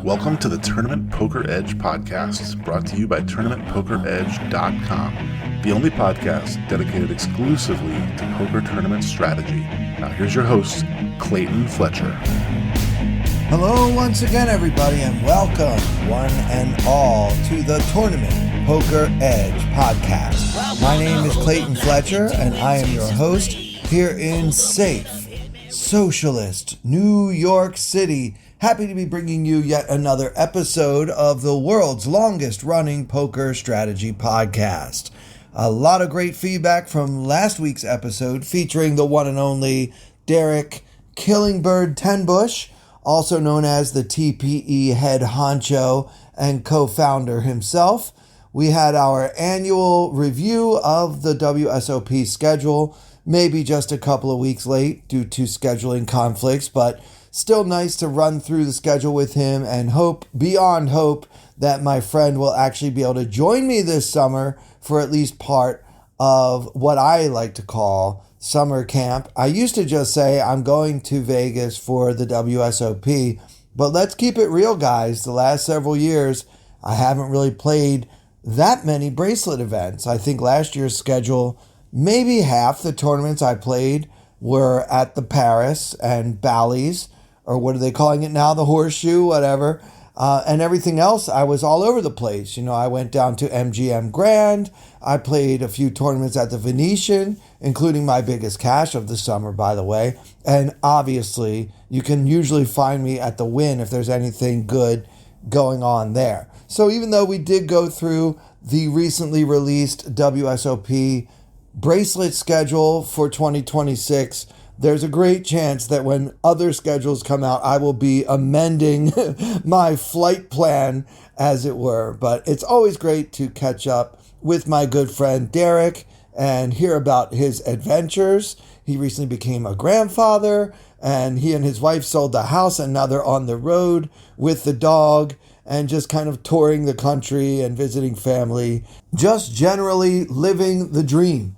Welcome to the Tournament Poker Edge podcast, brought to you by TournamentPokerEdge.com, the only podcast dedicated exclusively to poker tournament strategy. Now here's your host, Clayton Fletcher. Hello once again, everybody, and welcome, one and all, to the Tournament Poker Edge podcast. My name is Clayton Fletcher, and I am your host here in safe, socialist New York City. Happy to be bringing you yet another episode of the world's longest running poker strategy podcast. A lot of great feedback from last week's episode featuring the one and only Derek Killingbird Tenbush, also known as the TPE head honcho and co-founder himself. We had our annual review of the WSOP schedule, maybe just a couple of weeks late due to scheduling conflicts, but still nice to run through the schedule with him and hope, beyond hope, that my friend will actually be able to join me this summer for at least part of what I like to call summer camp. I used to just say I'm going to Vegas for the WSOP, but let's keep it real, guys. The last several years, I haven't really played that many bracelet events. I think last year's schedule, maybe half the tournaments I played were at the Paris and Bally's, or what are they calling it now? The Horseshoe, whatever. And everything else, I was all over the place. You know, I went down to MGM Grand. I played a few tournaments at the Venetian, including my biggest cash of the summer, by the way. And obviously, you can usually find me at the Wynn if there's anything good going on there. So even though we did go through the recently released WSOP bracelet schedule for 2026, there's a great chance that when other schedules come out, I will be amending my flight plan, as it were. But it's always great to catch up with my good friend Derek and hear about his adventures. He recently became a grandfather, and he and his wife sold the house, and now they're on the road with the dog and just kind of touring the country and visiting family, just generally living the dream.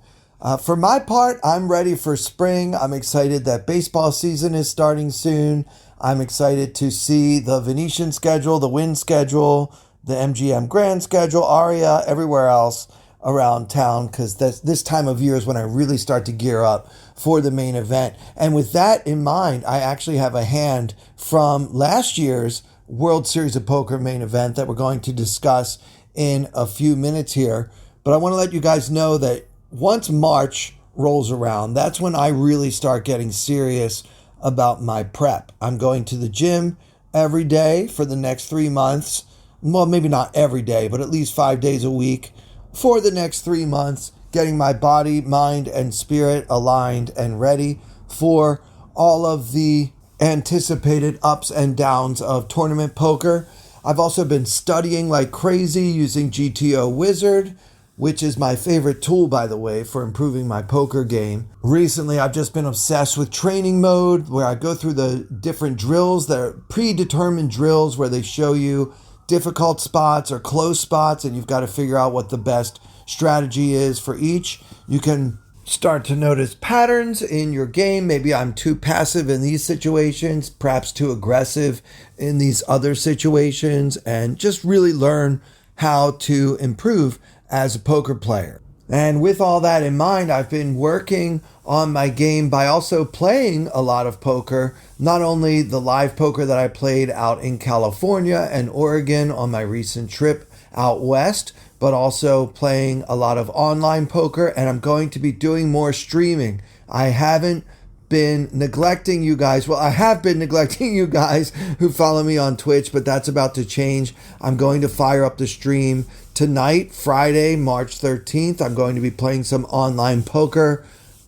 For my part, I'm ready for spring. I'm excited that baseball season is starting soon. I'm excited to see the Venetian schedule, the Wynn schedule, the MGM Grand schedule, Aria, everywhere else around town, because this time of year is when I really start to gear up for the main event. And with that in mind, I actually have a hand from last year's World Series of Poker main event that we're going to discuss in a few minutes here. But I want to let you guys know that once March rolls around, that's when I really start getting serious about my prep. I'm going to the gym every day for the next 3 months. Well, maybe not every day, but at least 5 days a week for the next 3 months, getting my body, mind, and spirit aligned and ready for all of the anticipated ups and downs of tournament poker. I've also been studying like crazy using GTO Wizard, which is my favorite tool, by the way, for improving my poker game. Recently, I've just been obsessed with training mode, where I go through the different drills that are predetermined drills where they show you difficult spots or close spots, and you've got to figure out what the best strategy is for each. You can start to notice patterns in your game. Maybe I'm too passive in these situations, perhaps too aggressive in these other situations, and just really learn how to improve as a poker player. And with all that in mind, I've been working on my game by also playing a lot of poker, not only the live poker that I played out in California and Oregon on my recent trip out west, but also playing a lot of online poker, and I'm going to be doing more streaming. I haven't been neglecting you guys. Well, I have been neglecting you guys who follow me on Twitch, but that's about to change. I'm going to fire up the stream tonight, Friday, March 13th. I'm going to be playing some online poker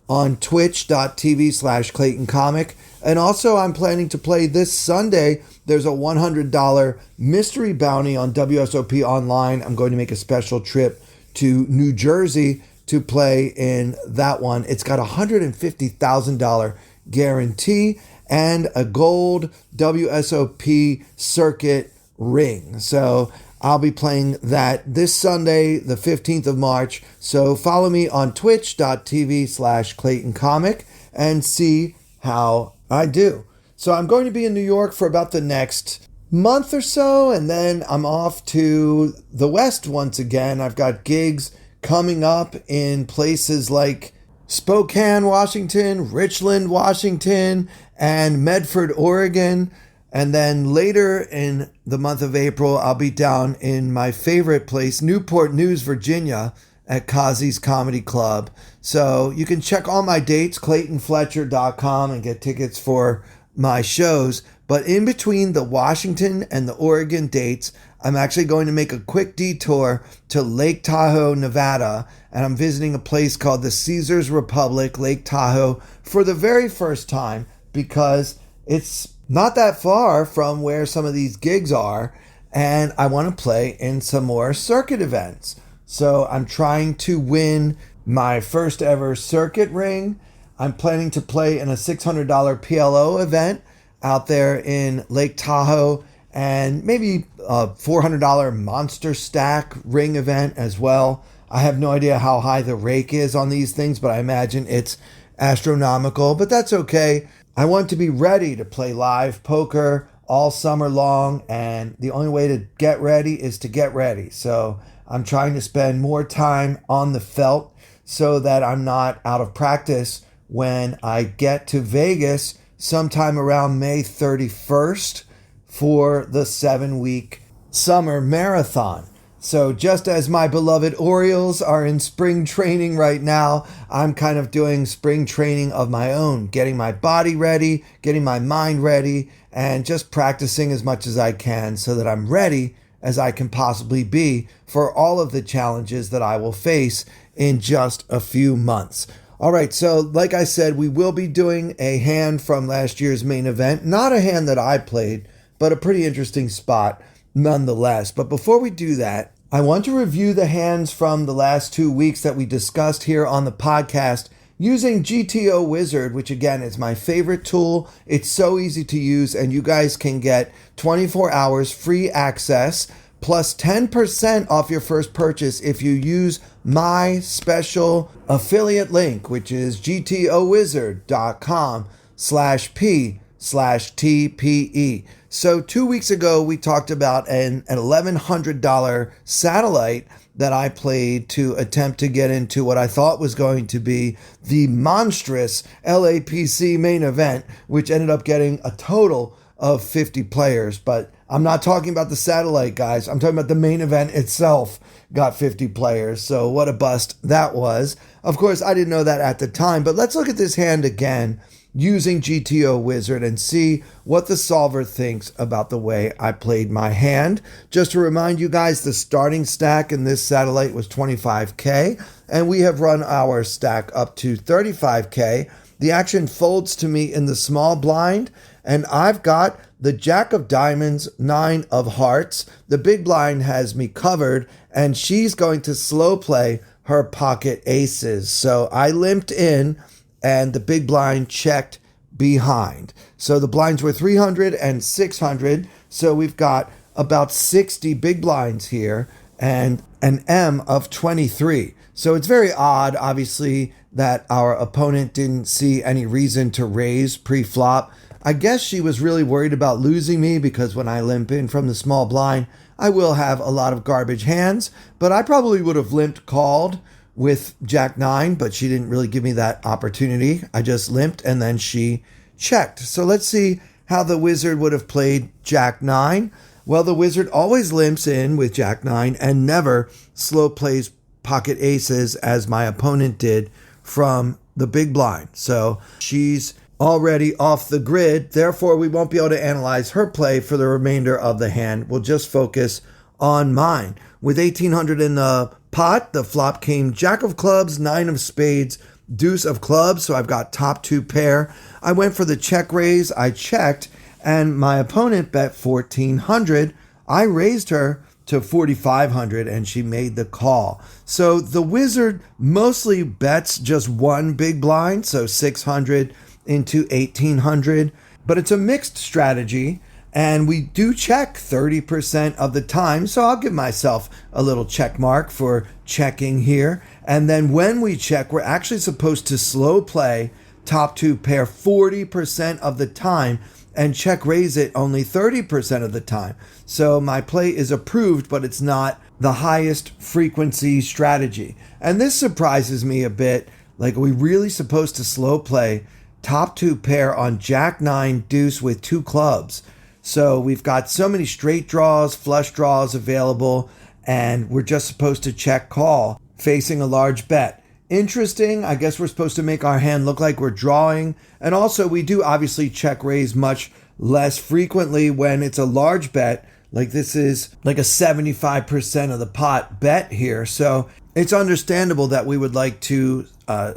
on twitch.tv/ClaytonComic. And also I'm planning to play this Sunday. There's a $100 mystery bounty on WSOP Online. I'm going to make a special trip to New Jersey to play in that one. It's got a $150,000 guarantee and a gold WSOP circuit ring. So I'll be playing that this Sunday, the 15th of March. So follow me on twitch.tv/ClaytonComic and see how I do. So I'm going to be in New York for about the next month or so, and then I'm off to the West once again. I've got gigs coming up in places like Spokane, Washington, Richland, Washington, and Medford, Oregon. And then later in the month of April, I'll be down in my favorite place, Newport News, Virginia, at Kazi's Comedy Club. So you can check all my dates, ClaytonFletcher.com, and get tickets for my shows. But in between the Washington and the Oregon dates, I'm actually going to make a quick detour to Lake Tahoe, Nevada, and I'm visiting a place called the Caesars Republic, Lake Tahoe, for the very first time, because it's not that far from where some of these gigs are, and I want to play in some more circuit events. So I'm trying to win my first ever circuit ring. I'm planning to play in a $600 PLO event out there in Lake Tahoe, and maybe a $400 monster stack ring event as well. I have no idea how high the rake is on these things, but I imagine it's astronomical, but that's okay. I want to be ready to play live poker all summer long, and the only way to get ready is to get ready. So I'm trying to spend more time on the felt so that I'm not out of practice when I get to Vegas sometime around May 31st for the 7-week summer marathon. So just as my beloved Orioles are in spring training right now, I'm kind of doing spring training of my own, getting my body ready, getting my mind ready, and just practicing as much as I can so that I'm ready as I can possibly be for all of the challenges that I will face in just a few months. All right, so like I said, we will be doing a hand from last year's main event. Not a hand that I played, but a pretty interesting spot nonetheless. But before we do that, I want to review the hands from the last 2 weeks that we discussed here on the podcast using GTO Wizard, which again is my favorite tool. It's so easy to use, and you guys can get 24 hours free access plus 10% off your first purchase if you use my special affiliate link, which is gtowizard.com/p/TPE. So 2 weeks ago, we talked about an $1,100 satellite that I played to attempt to get into what I thought was going to be the monstrous LAPC main event, which ended up getting a total of 50 players. But I'm not talking about the satellite, guys. I'm talking about the main event itself got 50 players. So what a bust that was. Of course, I didn't know that at the time, but let's look at this hand again using GTO Wizard and see what the solver thinks about the way I played my hand. Just to remind you guys, the starting stack in this satellite was 25K, and we have run our stack up to 35K. The action folds to me in the small blind, and I've got the Jack of Diamonds, 9 of Hearts. The big blind has me covered, and she's going to slow play her pocket aces. So I limped in, and the big blind checked behind. So the blinds were 300 and 600. So we've got about 60 big blinds here and an M of 23. So it's very odd, obviously, that our opponent didn't see any reason to raise pre-flop. I guess she was really worried about losing me because when I limp in from the small blind, I will have a lot of garbage hands, but I probably would have limped called with Jack 9, but she didn't really give me that opportunity. I just limped and then she checked. So let's see how the wizard would have played Jack 9. Well, the wizard always limps in with Jack 9 and never slow plays pocket aces as my opponent did from the big blind. So she's already off the grid. Therefore, we won't be able to analyze her play for the remainder of the hand. We'll just focus on mine. With 1,800 in the pot, the flop came Jack of Clubs, 9 of Spades, Deuce of Clubs. So I've got top 2 pair. I went for the check raise. I checked, and my opponent bet 1,400. I raised her to 4,500, and she made the call. So the wizard mostly bets just one big blind, so 600 into 1,800. But it's a mixed strategy, and we do check 30% of the time, so I'll give myself a little check mark for checking here. And then when we check, we're actually supposed to slow play top two pair 40% of the time and check raise it only 30% of the time. So my play is approved, but it's not the highest frequency strategy. And this surprises me a bit. Like, are we really supposed to slow play top two pair on Jack 9 deuce with two clubs? So we've got so many straight draws, flush draws available, and we're just supposed to check call facing a large bet. Interesting. I guess we're supposed to make our hand look like we're drawing. And also, we do obviously check raise much less frequently when it's a large bet. Like, this is like a 75% of the pot bet here. So it's understandable that we would like to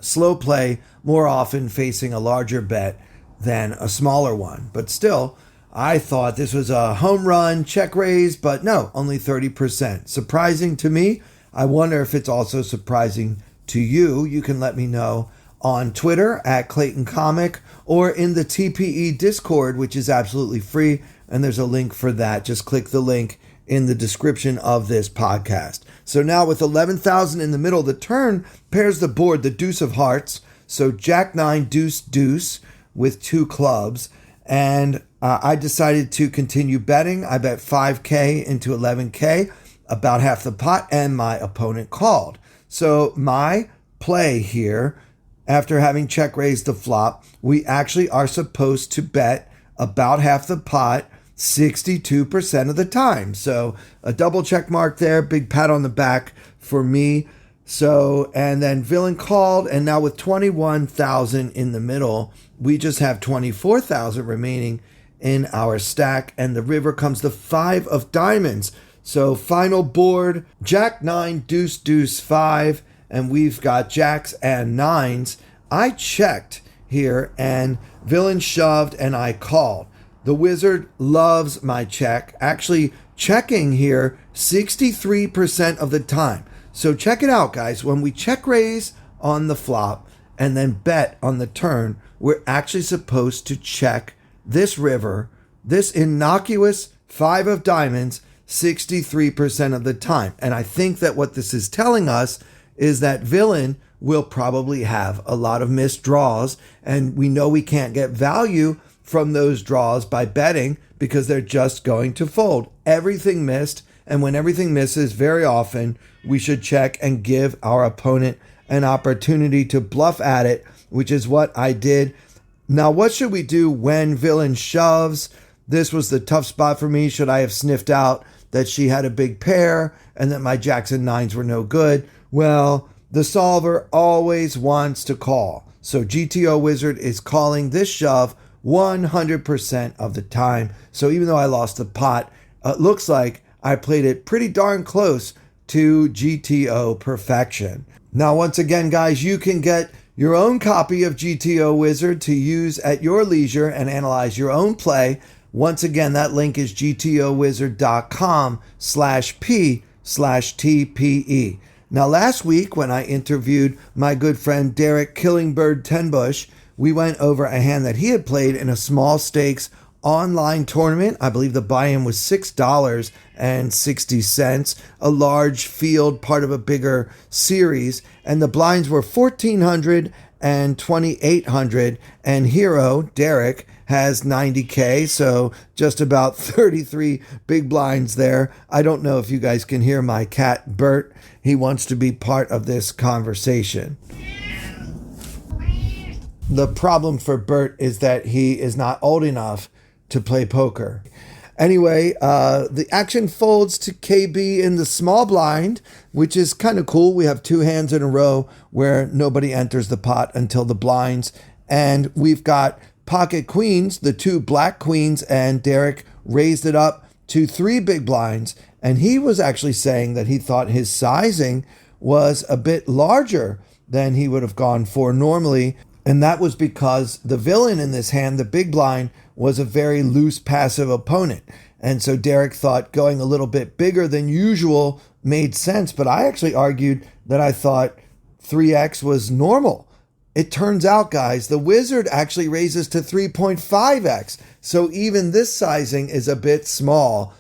slow play more often facing a larger bet than a smaller one. But still, I thought this was a home run check raise, but no, only 30%. Surprising to me. I wonder if it's also surprising to you. You can let me know on Twitter at Clayton Comic or in the TPE Discord, which is absolutely free. And there's a link for that. Just click the link in the description of this podcast. So now with 11,000 in the middle, the turn pairs the board, the deuce of hearts. So Jack 9 deuce deuce with two clubs. And I decided to continue betting. I bet 5K into 11K, about half the pot, and my opponent called. So my play here, after having check raised the flop, we actually are supposed to bet about half the pot 62% of the time. So a double check mark there, big pat on the back for me. So, and then villain called, and now with 21,000 in the middle, we just have 24,000 remaining in our stack, and the river comes the 5 of diamonds. So final board, Jack 9, deuce, deuce, 5, and we've got jacks and nines. I checked here, and villain shoved, and I called. The wizard loves my check, actually checking here 63% of the time. So check it out, guys. When we check raise on the flop and then bet on the turn, we're actually supposed to check this river, this innocuous 5 of diamonds, 63% of the time. And I think that what this is telling us is that villain will probably have a lot of missed draws, and we know we can't get value from those draws by betting because they're just going to fold. Everything missed, and when everything misses, very often we should check and give our opponent an opportunity to bluff at it, which is what I did. Now, what should we do when villain shoves? This was the tough spot for me. Should I have sniffed out that she had a big pair and that my jacks and nines were no good? Well, the solver always wants to call. So GTO Wizard is calling this shove 100% of the time. So even though I lost the pot, it looks like I played it pretty darn close to GTO perfection. Now, once again, guys, you can get your own copy of GTO Wizard to use at your leisure and analyze your own play. Once again, that link is gtowizard.com/p/TPE. Now, last week when I interviewed my good friend Derek Killingbird Tenbush, we went over a hand that he had played in a small stakes online tournament. I believe the buy-in was $6.60, a large field, part of a bigger series, and the blinds were 1,400 and 2,800, and Hero, Derek, has 90K, so just about 33 big blinds there. I don't know if you guys can hear my cat, Bert. He wants to be part of this conversation. The problem for Bert is that he is not old enough to play poker. Anyway, the action folds to KB in the small blind, which is kind of cool. We have 2 hands in a row where nobody enters the pot until the blinds. And we've got pocket queens, the 2 black queens, and Derek raised it up to 3 big blinds. And he was actually saying that he thought his sizing was a bit larger than he would have gone for normally. And that was because the villain in this hand, the big blind, was a very loose passive opponent. And so Derek thought going a little bit bigger than usual made sense. But I actually argued that I thought 3x was normal. It turns out, guys, the wizard actually raises to 3.5x. So even this sizing is a bit small,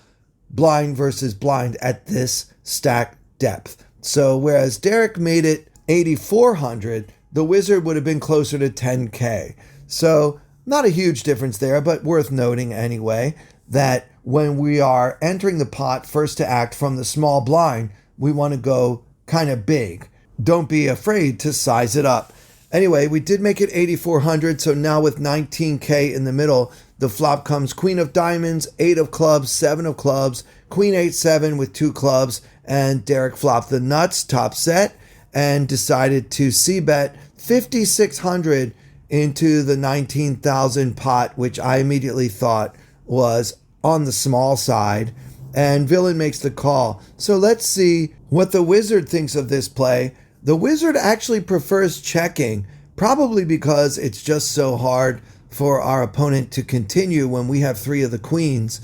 blind versus blind at this stack depth. So whereas Derek made it 8,400, the Wizard would have been closer to 10K. So not a huge difference there, but worth noting anyway, that when we are entering the pot first to act from the small blind, we want to go kind of big. Don't be afraid to size it up. Anyway, we did make it 8,400, so now with 19K in the middle, the flop comes Queen of Diamonds, 8 of Clubs, 7 of Clubs, Queen 8-7 with 2 clubs, and Derek flopped the nuts, top set, and decided to c-bet 5,600 into the 19,000 pot, which I immediately thought was on the small side, and Villain makes the call. So let's see what the Wizard thinks of this play. The Wizard actually prefers checking, probably because it's just so hard for our opponent to continue when we have 3 of the queens.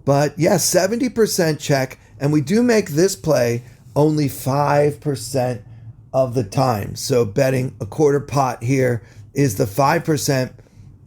But yes, 70% check, and we do make this play only 5% of the time. So betting a quarter pot here is the 5%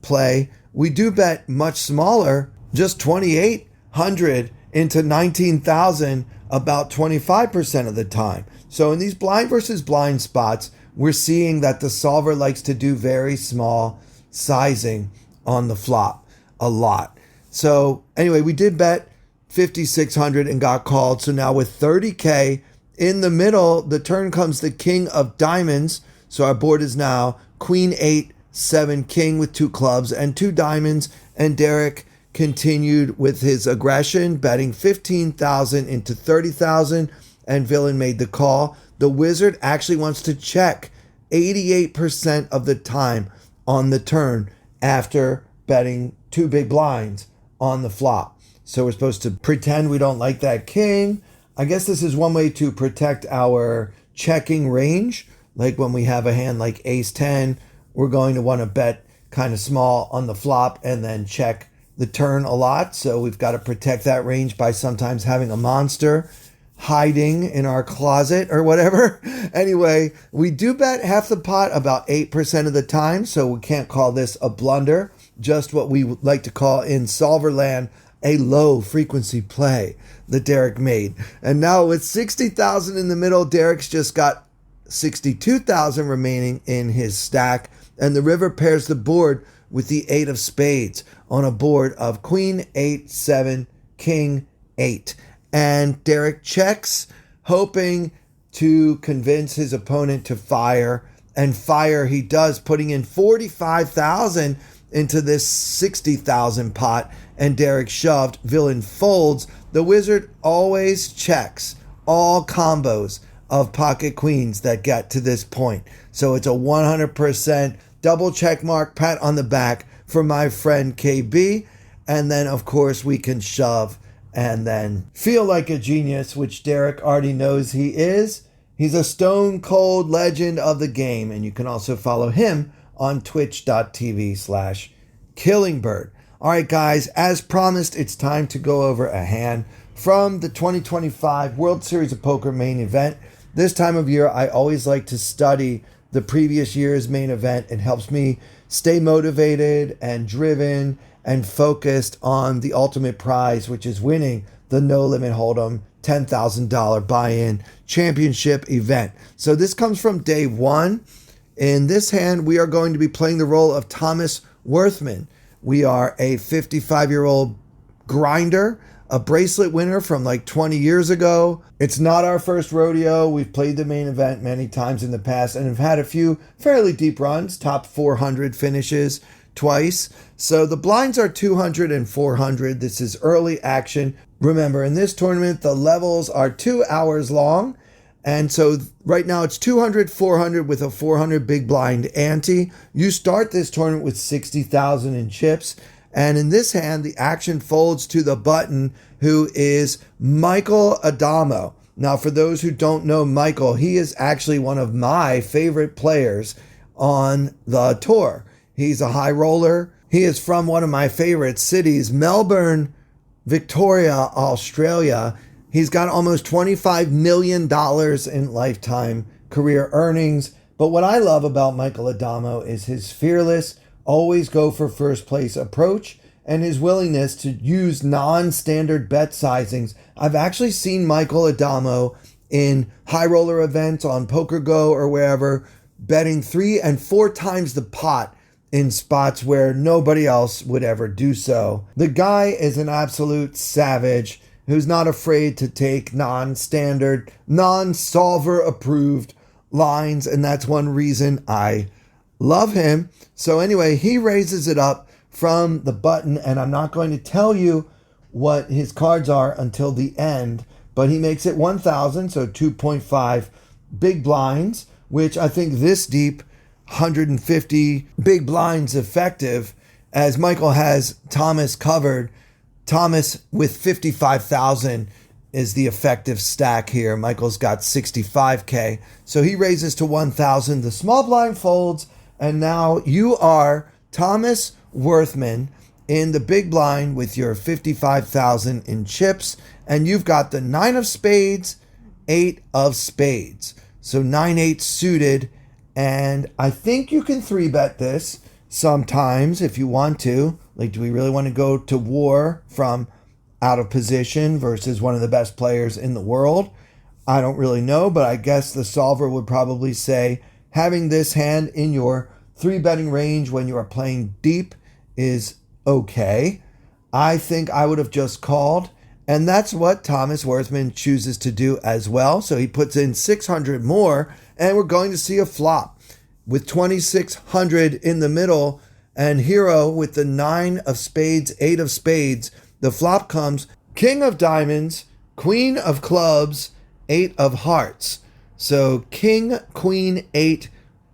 play. We do bet much smaller, just 2,800 into 19,000 about 25% of the time. So in these blind versus blind spots, we're seeing that the solver likes to do very small sizing on the flop a lot. So anyway, we did bet 5,600 and got called. So now with 30K in the middle, the turn comes the King of Diamonds. So our board is now Queen 8-7 King with 2 clubs and 2 diamonds. And Derek continued with his aggression, betting 15,000 into 30,000, and Villain made the call. The Wizard actually wants to check 88% of the time on the turn after betting 2 big blinds on the flop. So we're supposed to pretend we don't like that king. I guess this is one way to protect our checking range. Like when we have a hand like ace-10, we're going to want to bet kind of small on the flop and then check the turn a lot. So we've got to protect that range by sometimes having a monster hiding in our closet or whatever. Anyway, we do bet half the pot about 8% of the time, so we can't call this a blunder, just what we like to call in solver land a low frequency play that Derek made. And now with 60,000 in the middle, Derek's just got 62,000 remaining in his stack, and the river pairs the board with the 8 of spades on a board of Queen 8-7 King 8. And Derek checks, hoping to convince his opponent to fire. And fire he does, putting in 45,000 into this 60,000 pot. And Derek shoved. Villain folds. The Wizard always checks all combos of pocket queens that get to this point. So it's a 100% double check mark, pat on the back for my friend KB. And then, of course, we can shove and then feel like a genius, which Derek already knows he is. He's a stone cold legend of the game, and you can also follow him on twitch.tv/killingbird. All right, guys, as promised, it's time to go over a hand from the 2025 World Series of Poker main event. This time of year, I always like to study the previous year's main event. It helps me stay motivated and driven and focused on the ultimate prize, which is winning the No Limit Hold'em $10,000 buy-in championship event. So this comes from day one. In this hand, we are going to be playing the role of Thomas Worthman. We are a 55-year-old grinder, a bracelet winner from like 20 years ago. It's not our first rodeo. We've played the main event many times in the past and have had a few fairly deep runs, top 400 finishes twice. So the blinds are 200 and 400. This is early action. Remember, in this tournament, the levels are 2 hours long. And so right now it's 200, 400 with a 400 big blind ante. You start this tournament with 60,000 in chips. And in this hand, the action folds to the button, who is Michael Addamo. Now, for those who don't know Michael, he is actually one of my favorite players on the tour. He's a high roller. He is from one of my favorite cities, Melbourne, Victoria, Australia. He's got almost $25 million in lifetime career earnings. But what I love about Michael Addamo is his fearless, always go for first place approach and his willingness to use non-standard bet sizings. I've actually seen Michael Addamo in high roller events on PokerGo or wherever betting 3 and 4 times the pot in spots where nobody else would ever do so. The guy is an absolute savage who's not afraid to take non-standard, non-solver approved lines, and that's one reason I love him. So anyway, he raises it up from the button, and I'm not going to tell you what his cards are until the end, but he makes it 1,000, so 2.5 big blinds, which I think this deep, 150 big blinds effective, as Michael has Thomas covered. Thomas with 55,000 is the effective stack here. Michael's got 65K. So he raises to 1,000. The small blind folds, and now you are Thomas Worthman in the big blind with your 55,000 in chips, and you've got the 9 of spades, 8 of spades. So 9-8 suited, and I think you can 3-bet this sometimes if you want to. Like, do we really want to go to war from out of position versus one of the best players in the world? I don't really know, but I guess the solver would probably say having this hand in your 3-betting range when you are playing deep is okay. I think I would have just called, and that's what Thomas Worthman chooses to do as well. So he puts in 600 more, and we're going to see a flop with 2,600 in the middle, and Hero with the 9 of spades, 8 of spades. The flop comes King of diamonds, Queen of clubs, 8 of hearts. So King, Queen, 8,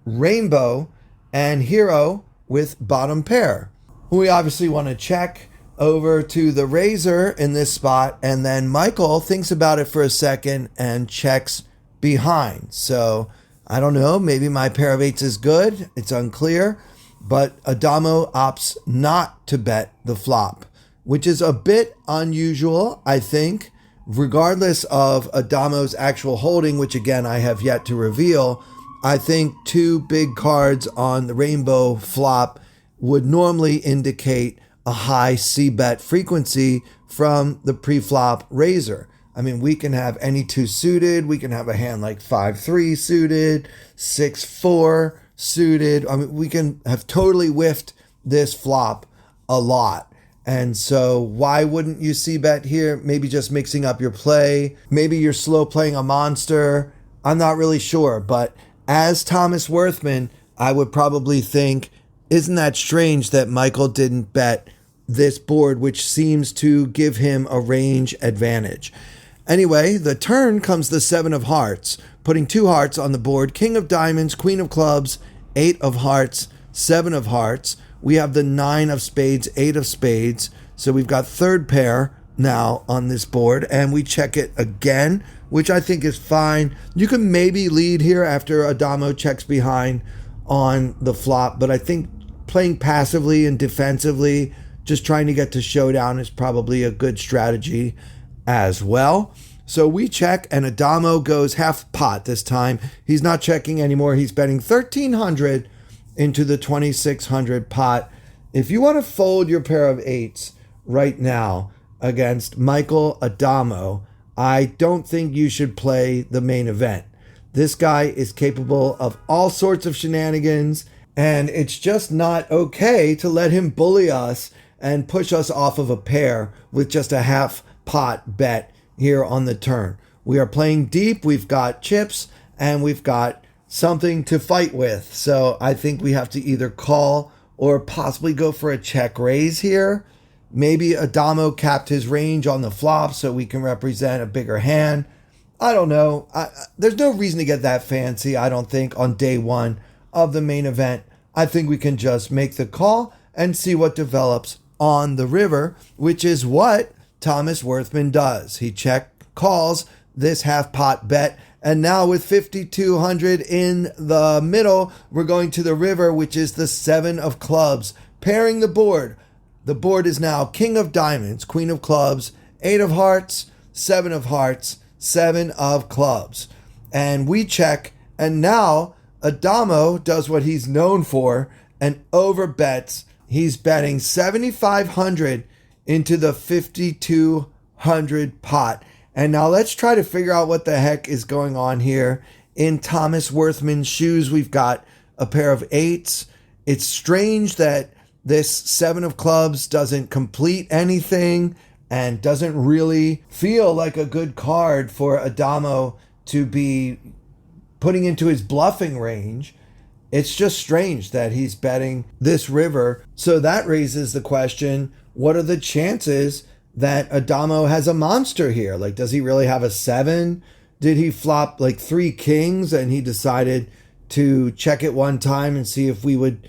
rainbow, and Hero with bottom pair. We obviously want to check over to the razor in this spot, and then Michael thinks about it for a second and checks behind. So I don't know, maybe my pair of 8s is good. It's unclear. But Addamo opts not to bet the flop, which is a bit unusual, I think, regardless of Addamo's actual holding, which again I have yet to reveal. I think 2 big cards on the rainbow flop would normally indicate a high C-bet frequency from the pre-flop razor. I mean, we can have any 2 suited. We can have a hand like 5-3 suited, 6-4 suited. I mean, we can have totally whiffed this flop a lot. And so why wouldn't you C-bet here? Maybe just mixing up your play. Maybe you're slow playing a monster. I'm not really sure. But as Thomas Worthman, I would probably think, isn't that strange that Michael didn't bet this board, which seems to give him a range advantage. Anyway, the turn comes the 7 of hearts, putting 2 hearts on the board. King of diamonds, Queen of clubs, 8 of hearts, 7 of hearts. We have the 9 of spades, 8 of spades. So we've got 3rd pair now on this board, and we check it again, which I think is fine. You can maybe lead here after Addamo checks behind on the flop, but I think playing passively and defensively, just trying to get to showdown, is probably a good strategy as well. So we check, and Addamo goes half pot this time. He's not checking anymore. He's betting 1,300 into the 2,600 pot. If you want to fold your pair of 8s right now against Michael Addamo, I don't think you should play the main event. This guy is capable of all sorts of shenanigans, and it's just not okay to let him bully us and push us off of a pair with just a half pot bet here on the turn. We are playing deep, we've got chips, and we've got something to fight with. So I think we have to either call or possibly go for a check raise here. Maybe Addamo capped his range on the flop so we can represent a bigger hand. I don't know. There's no reason to get that fancy, I don't think, on day one of the main event. I think we can just make the call and see what develops on the river, which is what Thomas Worthman does. He calls this half pot bet, and now with 5,200 in the middle, we're going to the river, which is the 7 of clubs, pairing the board. The board is now King of diamonds, Queen of clubs, 8 of hearts, 7 of hearts, 7 of clubs. And we check, and now Addamo does what he's known for and overbets. He's betting 7,500 into the 5,200 pot. And now let's try to figure out what the heck is going on here in Thomas Worthman's shoes. We've got a pair of 8s. It's strange that this 7 of clubs doesn't complete anything and doesn't really feel like a good card for Addamo to be putting into his bluffing range. It's just strange that he's betting this river. So that raises the question, what are the chances that Addamo has a monster here? Like, does he really have a 7? Did he flop like 3 kings and he decided to check it one time and see if we would,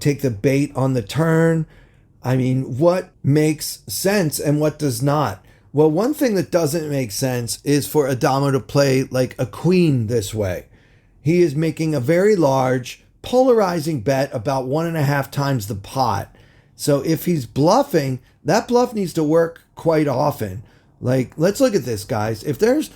take the bait on the turn? I mean, what makes sense and what does not? Well, one thing that doesn't make sense is for Addamo to play like a queen this way. He is making a very large, polarizing bet about 1.5 times the pot. So if he's bluffing, that bluff needs to work quite often. Like, let's look at this, guys. If there's,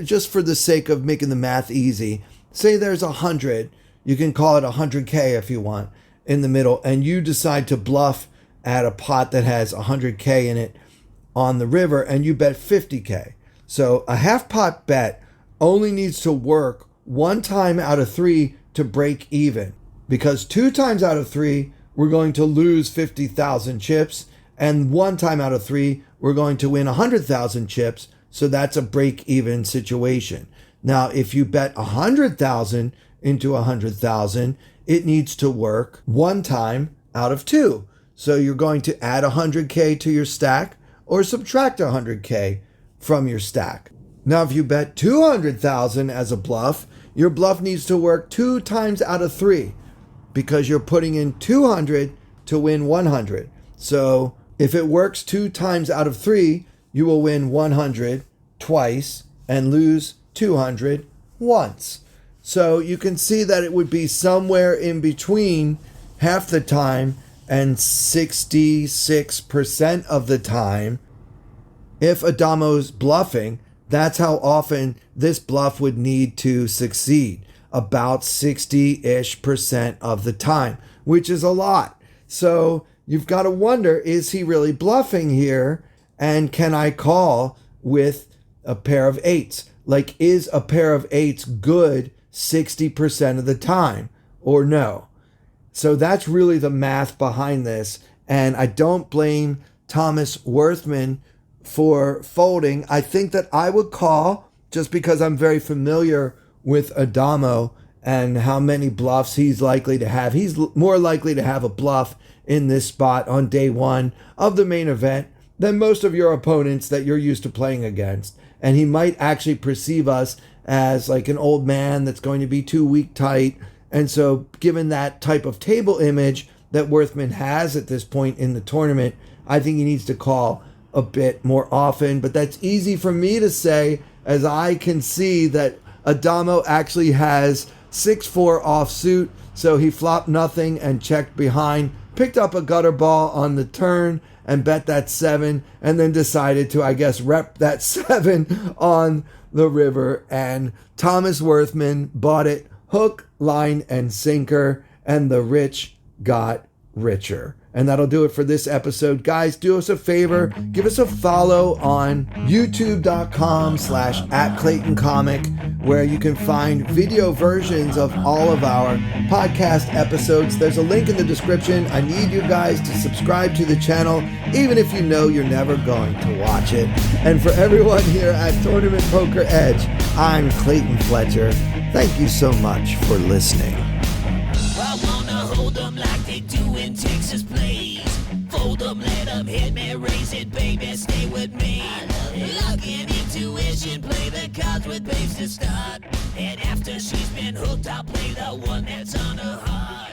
just for the sake of making the math easy, say there's 100, you can call it 100K if you want, in the middle, and you decide to bluff at a pot that has 100K in it on the river, and you bet 50K. So a half pot bet only needs to work 1 time out of 3 to break even, because 2 times out of 3, we're going to lose 50,000 chips, and 1 time out of 3, we're going to win 100,000 chips. So that's a break even situation. Now, if you bet 100,000 into 100,000, it needs to work 1 time out of 2. So you're going to add 100K to your stack or subtract 100K from your stack. Now, if you bet 200,000 as a bluff, your bluff needs to work 2 times out of 3 because you're putting in 200 to win 100. So if it works 2 times out of 3, you will win 100 twice and lose 200 once. So you can see that it would be somewhere in between half the time and 66% of the time. If Addamo's bluffing, that's how often this bluff would need to succeed, about 60-ish% of the time, which is a lot. So you've got to wonder, is he really bluffing here? And can I call with a pair of 8s? Like, is a pair of 8s good 60% of the time or no? So that's really the math behind this. And I don't blame Thomas Worthman for folding. I think that I would call just because I'm very familiar with Addamo and how many bluffs he's likely to have. He's more likely to have a bluff in this spot on day 1 of the main event than most of your opponents that you're used to playing against. And he might actually perceive us as like an old man that's going to be too weak tight. And so given that type of table image that Worthman has at this point in the tournament, I think he needs to call a bit more often. But that's easy for me to say, as I can see that Addamo actually has 6-4 offsuit. So he flopped nothing and checked behind, picked up a gutter ball on the turn and bet that 7, and then decided to, I guess, rep that 7 on the river. And Thomas Worthman bought it hook, line, and sinker, and the rich got richer. And that'll do it for this episode. Guys, do us a favor. Give us a follow on youtube.com/@ClaytonComic, where you can find video versions of all of our podcast episodes. There's a link in the description. I need you guys to subscribe to the channel, even if you know you're never going to watch it. And for everyone here at Tournament Poker Edge, I'm Clayton Fletcher. Thank you so much for listening. I wanna hold them like they do in Texas, please. Fold them, let them hit me, raise it, baby, stay with me. Log in intuition, play the cards with babes to start. And after she's been hooked, I'll play the one that's on her heart.